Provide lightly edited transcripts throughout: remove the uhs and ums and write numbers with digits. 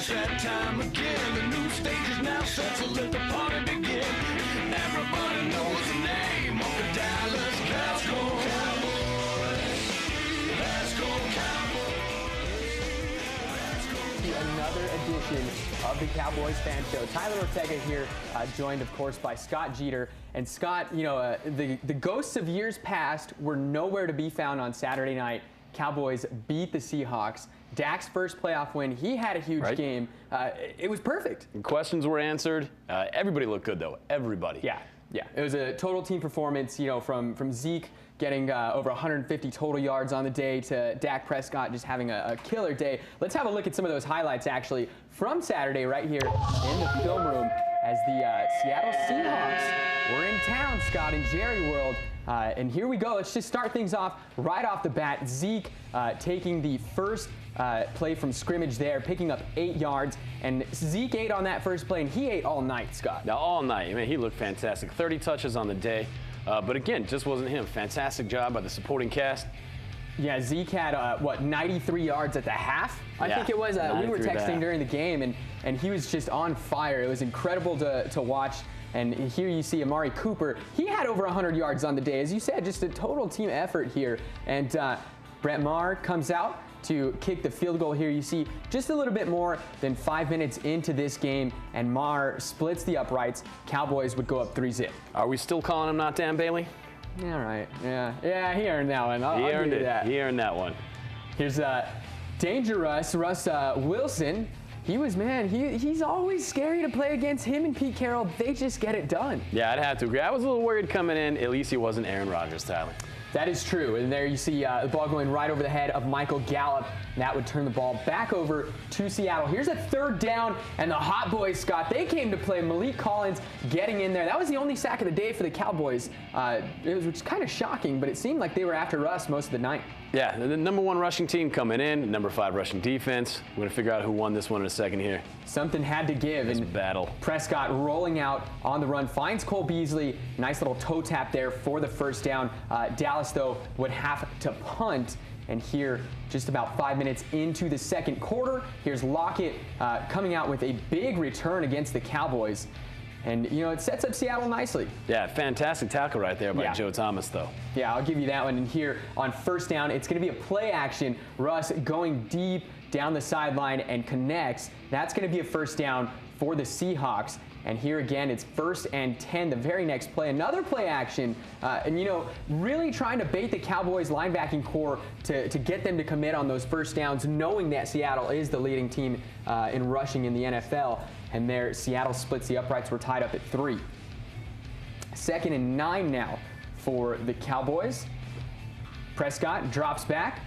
It's that time again. The new stage is now set, so let the party begin. Everybody knows the name of the Dallas Cowboys. Let's go Cowboys. Another edition of the Cowboys Fan Show. Tyler Ortega here, joined, of course, by Scott Jeter. And Scott, you know, the ghosts of years past were nowhere to be found on Saturday night. Cowboys beat the Seahawks. Dak's first playoff win. He had a huge game. It was perfect. Questions were answered. Everybody looked good, though. Everybody. Yeah. It was a total team performance, you know, from Zeke getting over 150 total yards on the day to Dak Prescott just having a killer day. Let's have a look at some of those highlights, actually, from Saturday right here in the film room as the Seattle Seahawks were in town, Scott, in Jerry World. And here we go. Let's just start things off right off the bat. Zeke taking the first play from scrimmage there, picking up 8 yards. And Zeke ate on that first play, and he ate all night, Scott. Now, all night. I mean, he looked fantastic. 30 touches on the day. But again, just wasn't him. Fantastic job by the supporting cast. Yeah, Zeke had, 93 yards at the half, I think it was. We were texting during the game, and he was just on fire. It was incredible to watch. And here you see Amari Cooper. He had over 100 yards on the day. As you said, just a total team effort here. And Brett Maher comes out to kick the field goal here. You see just a little bit more than 5 minutes into this game, and Maher splits the uprights. Cowboys would go up 3-zip. Are we still calling him not Dan Bailey? Yeah, right. Yeah, he earned that one. He earned it. He earned that one. Here's Dangerous Russ Wilson. He's always scary to play against. Him and Pete Carroll, they just get it done. Yeah, I'd have to agree. I was a little worried coming in. At least he wasn't Aaron Rodgers, Tyler. That is true. And there you see the ball going right over the head of Michael Gallup. That would turn the ball back over to Seattle. Here's a third down, and the Hot Boys, Scott, they came to play. Malik Collins getting in there. That was the only sack of the day for the Cowboys. It was kind of shocking, but it seemed like they were after Russ most of the night. Yeah, the #1 rushing team coming in, #5 rushing defense. We're going to figure out who won this one in a second here. Something had to give. This battle. Prescott rolling out on the run, finds Cole Beasley. Nice little toe tap there for the first down. Dallas, though, would have to punt. And here, just about 5 minutes into the second quarter, here's Lockett coming out with a big return against the Cowboys. And, you know, it sets up Seattle nicely. Yeah, fantastic tackle right there by Joe Thomas, though. Yeah, I'll give you that one. And here on first down, it's going to be a play action. Russ going deep down the sideline and connects. That's going to be a first down for the Seahawks. And here again, it's 1st and 10, the very next play. Another play action, and, you know, really trying to bait the Cowboys linebacking core to get them to commit on those first downs, knowing that Seattle is the leading team in rushing in the NFL. And there, Seattle splits the uprights. We're tied up at 3. 2nd and 9 now for the Cowboys. Prescott drops back.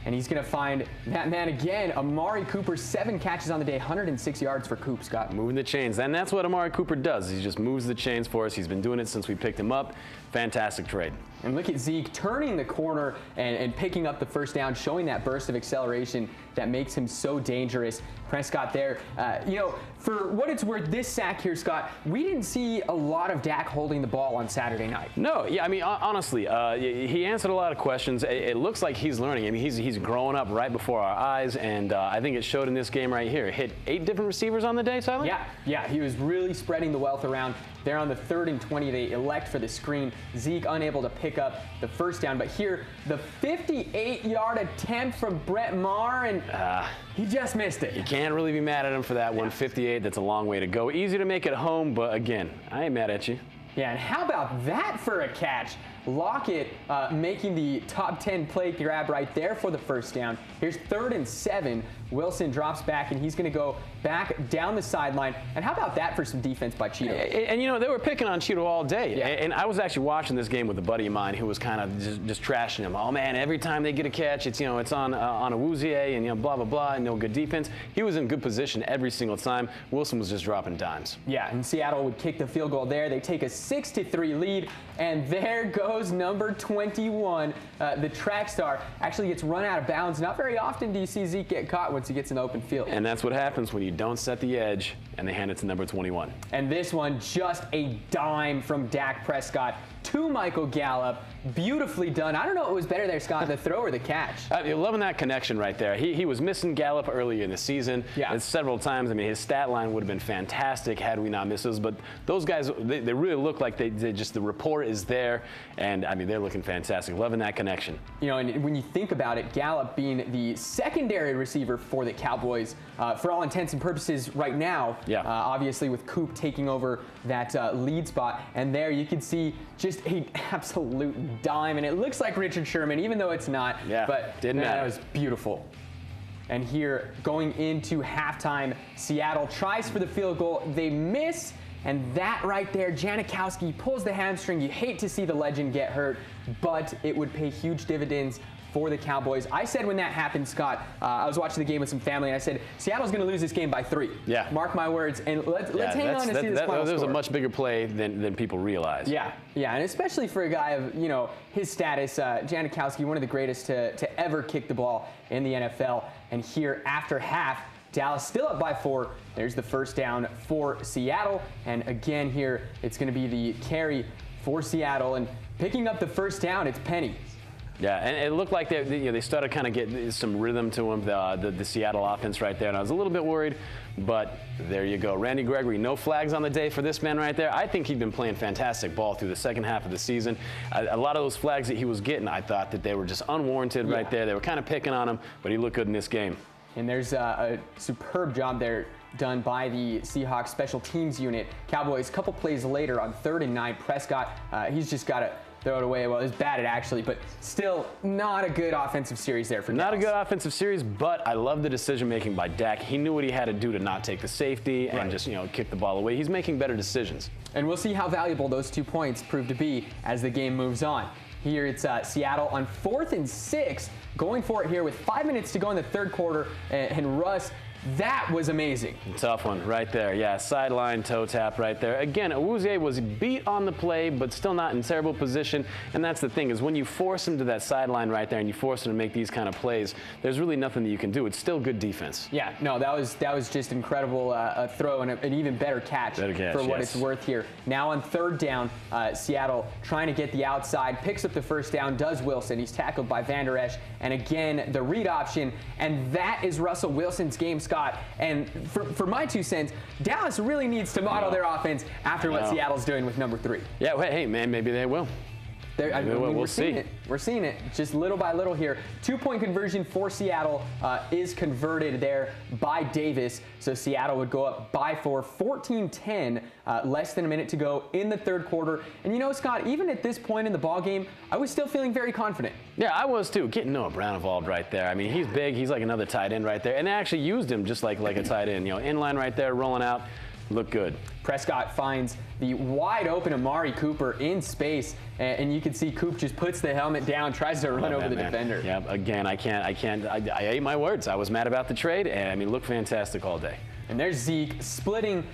And he's going to find that man again, Amari Cooper, 7 catches on the day, 106 yards for Coop, Scott. Moving the chains. And that's what Amari Cooper does. He just moves the chains for us. He's been doing it since we picked him up. Fantastic trade. And look at Zeke turning the corner and picking up the first down, showing that burst of acceleration that makes him so dangerous. Prescott there. You know, for what it's worth, this sack here, Scott, we didn't see a lot of Dak holding the ball on Saturday night. No, yeah, I mean, honestly, he answered a lot of questions. It looks like he's learning. I mean, he's growing up right before our eyes, and I think it showed in this game right here. Hit 8 different receivers on the day, Tyler? Yeah, he was really spreading the wealth around. There on the 3rd and 20, they elect for the screen. Zeke unable to pick up the first down, but here, the 58-yard attempt from Brett Maher, and he just missed it. You can't really be mad at him for that one. 58, that's a long way to go. Easy to make it home, but again, I ain't mad at you. Yeah, and how about that for a catch? Lockett making the top 10 play grab right there for the first down. Here's 3rd and 7. Wilson drops back, and he's going to go back down the sideline. And how about that for some defense by Cheeto? And you know, they were picking on Cheeto all day. Yeah. And I was actually watching this game with a buddy of mine who was kind of just trashing him. Oh, man, every time they get a catch, it's, you know, it's on a Woozier and, you know, blah, blah, blah, and no good defense. He was in good position every single time. Wilson was just dropping dimes. Yeah, and Seattle would kick the field goal there. They take a 6-3 lead, and there goes number 21. The track star actually gets run out of bounds. Not very often do you see Zeke get caught once he gets in the open field. And that's what happens when you don't set the edge, and they hand it to number 21. And this one, just a dime from Dak Prescott. to Michael Gallup. Beautifully done. I don't know what was better there, Scott, the throw or the catch. Loving that connection right there. He was missing Gallup early in the season. Yeah. Several times. I mean, his stat line would have been fantastic had we not missed those. But those guys, they really look like they just, the rapport is there. And, I mean, they're looking fantastic. Loving that connection. You know, and when you think about it, Gallup being the secondary receiver for the Cowboys, for all intents and purposes right now, yeah. Obviously with Coop taking over that lead spot. And there you can see just an absolute dime. And it looks like Richard Sherman, even though it's not. Yeah, but didn't matter. That was beautiful. And here, going into halftime, Seattle tries for the field goal. They miss. And that right there, Janikowski pulls the hamstring. You hate to see the legend get hurt, but it would pay huge dividends for the Cowboys. I said when that happened, Scott, I was watching the game with some family, and I said, Seattle's going to lose this game by 3. Yeah. Mark my words, and let's hang on to see this final That was score. a much bigger play than people realize. Yeah, and especially for a guy of, you know, his status, Janikowski, one of the greatest to ever kick the ball in the NFL. And here, after half, Dallas still up by 4. There's the first down for Seattle. And again here, it's going to be the carry for Seattle. And picking up the first down, it's Penny. Yeah, and it looked like they started kind of getting some rhythm to them, the Seattle offense right there. And I was a little bit worried, but there you go. Randy Gregory, no flags on the day for this man right there. I think he'd been playing fantastic ball through the second half of the season. A lot of those flags that he was getting, I thought that they were just unwarranted right there. They were kind of picking on him, but he looked good in this game. And there's a superb job there done by the Seahawks special teams unit. Cowboys, a couple plays later on 3rd and 9, Prescott, he's just got to throw it away. Well, it was batted actually, but still not a good offensive series there for Dallas. Not a good offensive series, but I love the decision making by Dak. He knew what he had to do to not take the safety and just, you know, kick the ball away. He's making better decisions. And we'll see how valuable those 2 points prove to be as the game moves on. Here it's Seattle on 4th and 6, going for it here with 5 minutes to go in the third quarter. And Russ, that was amazing. Tough one right there. Yeah, sideline toe tap right there. Again, Awuzie was beat on the play, but still not in terrible position. And that's the thing, is when you force him to that sideline right there and you force him to make these kind of plays, there's really nothing that you can do. It's still good defense. Yeah, no, that was just incredible throw and an even better catch for what it's worth here. Now on 3rd down, Seattle trying to get the outside, picks up the first down, does Wilson. He's tackled by Van Der Esch. And again, the read option, and that is Russell Wilson's game, Scott. And for my 2 cents, Dallas really needs to model their offense after what Seattle's doing with number 3. Yeah, well, hey, man, maybe they will. We're seeing it. We're seeing it just little by little here. 2-point conversion for Seattle is converted there by Davis. So Seattle would go up by 4, 14-10, less than a minute to go in the third quarter. And you know, Scott, even at this point in the ballgame, I was still feeling very confident. Yeah, I was too. Getting Noah Brown involved right there. I mean, he's big. He's like another tight end right there. And they actually used him just like a tight end. You know, inline right there, rolling out. Look good. Prescott finds the wide open Amari Cooper in space, and you can see Coop just puts the helmet down, tries to run over the defender. Yeah, again, I ate my words. I was mad about the trade, and I mean, looked fantastic all day. And there's Zeke splitting,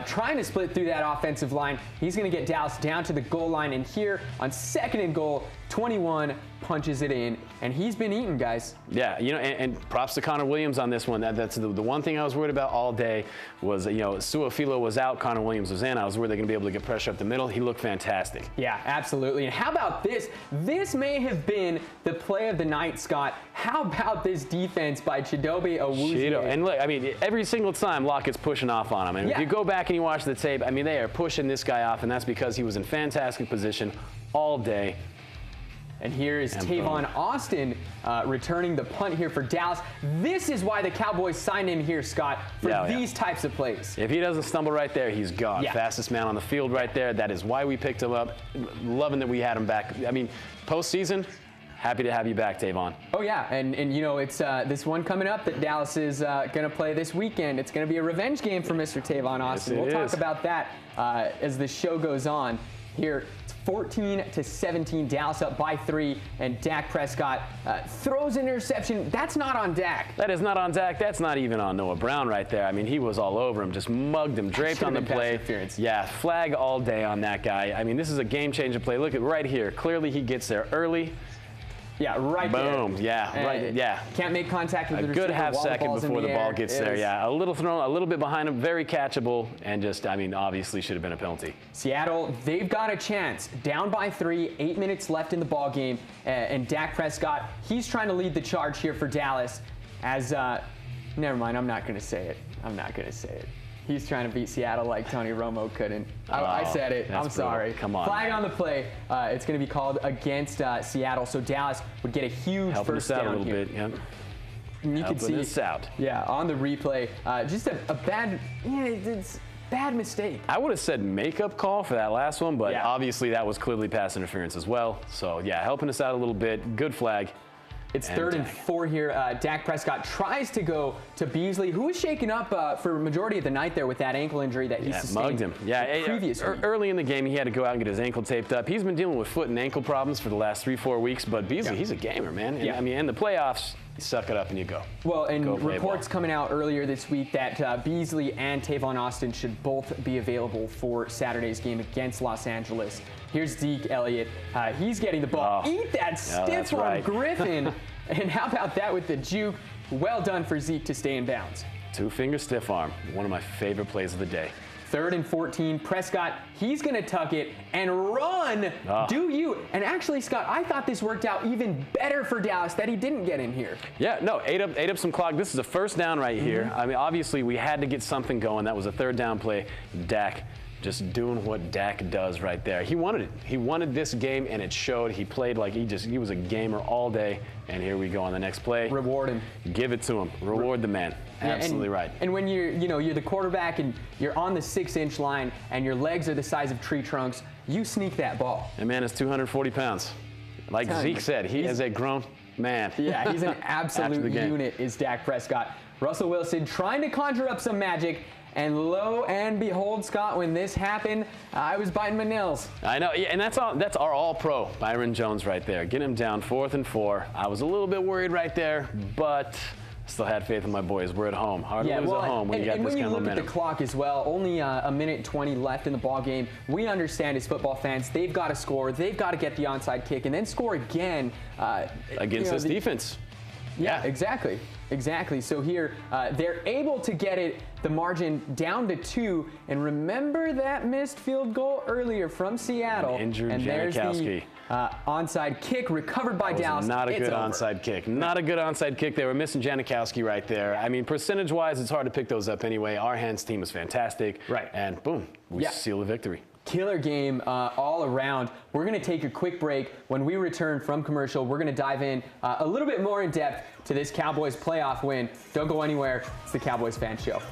trying to split through that offensive line. He's going to get Dallas down to the goal line, and here on 2nd and goal, 21 punches it in, and he's been eating, guys. Yeah, you know, and props to Connor Williams on this one. That's the one thing I was worried about all day was, you know, Su'a-Filo was out, Connor Williams was in. I was worried they're going to be able to get pressure up the middle. He looked fantastic. Yeah, absolutely. And how about this? This may have been the play of the night, Scott. How about this defense by Chidobe Awuzie? And look, I mean, every single time Lockett's pushing off on him. And if you go back and you watch the tape, I mean, they are pushing this guy off, and that's because he was in fantastic position all day. And here is Tavon Austin returning the punt here for Dallas. This is why the Cowboys signed him here, Scott, for these types of plays. If he doesn't stumble right there, he's gone. Fastest man on the field right there. That is why we picked him up. Loving that we had him back. I mean, postseason, happy to have you back, Tavon. Oh, yeah. And you know, it's this one coming up that Dallas is going to play this weekend. It's going to be a revenge game for Mr. Tavon Austin. We'll talk about that as the show goes on. Here, 14-17, Dallas up by 3, and Dak Prescott throws an interception. That's not on Dak. That is not on Dak. That's not even on Noah Brown right there. I mean, he was all over him, just mugged him, draped on the play. Yeah, flag all day on that guy. I mean, this is a game-changing play. Look at right here. Clearly, he gets there early. Yeah, right there. Boom. Yeah, right. Yeah. Can't make contact with the A receiver good half while the second ball's in before the ball air. gets there. Yeah, a little thrown, a little bit behind him, very catchable, and just, I mean, obviously should have been a penalty. Seattle, they've got a chance. Down by 3, 8 minutes left in the ball game, and Dak Prescott, he's trying to lead the charge here for Dallas. As, never mind, I'm not going to say it. I'm not going to say it. He's trying to beat Seattle like Tony Romo couldn't. I said it. I'm sorry. Brutal. Come on. Flag man. on the play. It's going to be called against Seattle. So Dallas would get a huge Helping first us out down a little here. bit. Yep. And you can Helping see, us out. yeah, on the replay, just a bad, it's bad mistake. I would have said makeup call for that last one, but Yeah. obviously that was clearly pass interference as well. So yeah, helping us out a little bit. Good flag. It's 3rd and 4 here. Dak Prescott tries to go to Beasley, who was shaken up for a majority of the night there with that ankle injury that he sustained. Mugged him. Yeah, the previous week. early in the game, he had to go out and get his ankle taped up. He's been dealing with foot and ankle problems for the last 3-4 weeks, but Beasley, he's a gamer, man. And, Yeah. I mean, in the playoffs, you suck it up and you go. Well, and Go play reports ball. coming out earlier this week that Beasley and Tavon Austin should both be available for Saturday's game against Los Angeles. Here's Zeke Elliott. He's getting the ball. Oh. Eat that stiff that's arm, right. Griffin. And how about that with the juke? Well done for Zeke to stay in bounds. 2-finger stiff arm. One of my favorite plays of the day. 3rd and 14. Prescott, he's going to tuck it and run. Oh. Do you? And actually, Scott, I thought this worked out even better for Dallas that he didn't get in here. Yeah, no, ate up some clock. This is a first down right here. I mean, obviously, we had to get something going. That was a 3rd down play. Dak just doing what Dak does right there. He wanted it. He wanted this game, and it showed. He played like he was a gamer all day. And here we go on the next play. Reward him. Give it to him. Reward the man. Absolutely right. And when you're the quarterback and you're on the 6-inch line and your legs are the size of tree trunks, you sneak that ball. That man is 240 pounds. Like Ton. Zeke said, he is a grown man. Yeah, he's an absolute the game. unit, is Dak Prescott. Russell Wilson trying to conjure up some magic. And lo and behold, Scott, when this happened, I was biting my nails. I know, yeah, and that's our all-pro, Byron Jones right there. Get him down 4th and 4. I was a little bit worried right there, but still had faith in my boys. We're at home. Hard to lose at home when you got this kind of momentum. And when you look at the clock as well, only a minute 20 left in the ball game. We understand as football fans, they've got to score. They've got to get the onside kick and then score again. Against this defense. Yeah, exactly. Exactly. So here, they're able to get the margin down to 2. And remember that missed field goal earlier from Seattle. Injured and there's Janikowski. the onside kick recovered by Dallas. Not a It's good over. onside kick. Not a good onside kick. They were missing Janikowski right there. I mean, percentage-wise, it's hard to pick those up anyway. Our hands team is fantastic. Right. And boom, we Yeah. seal the victory. Killer game all around. We're going to take a quick break. When we return from commercial, we're going to dive in a little bit more in depth to this Cowboys playoff win. Don't go anywhere. It's the Cowboys Fan Show.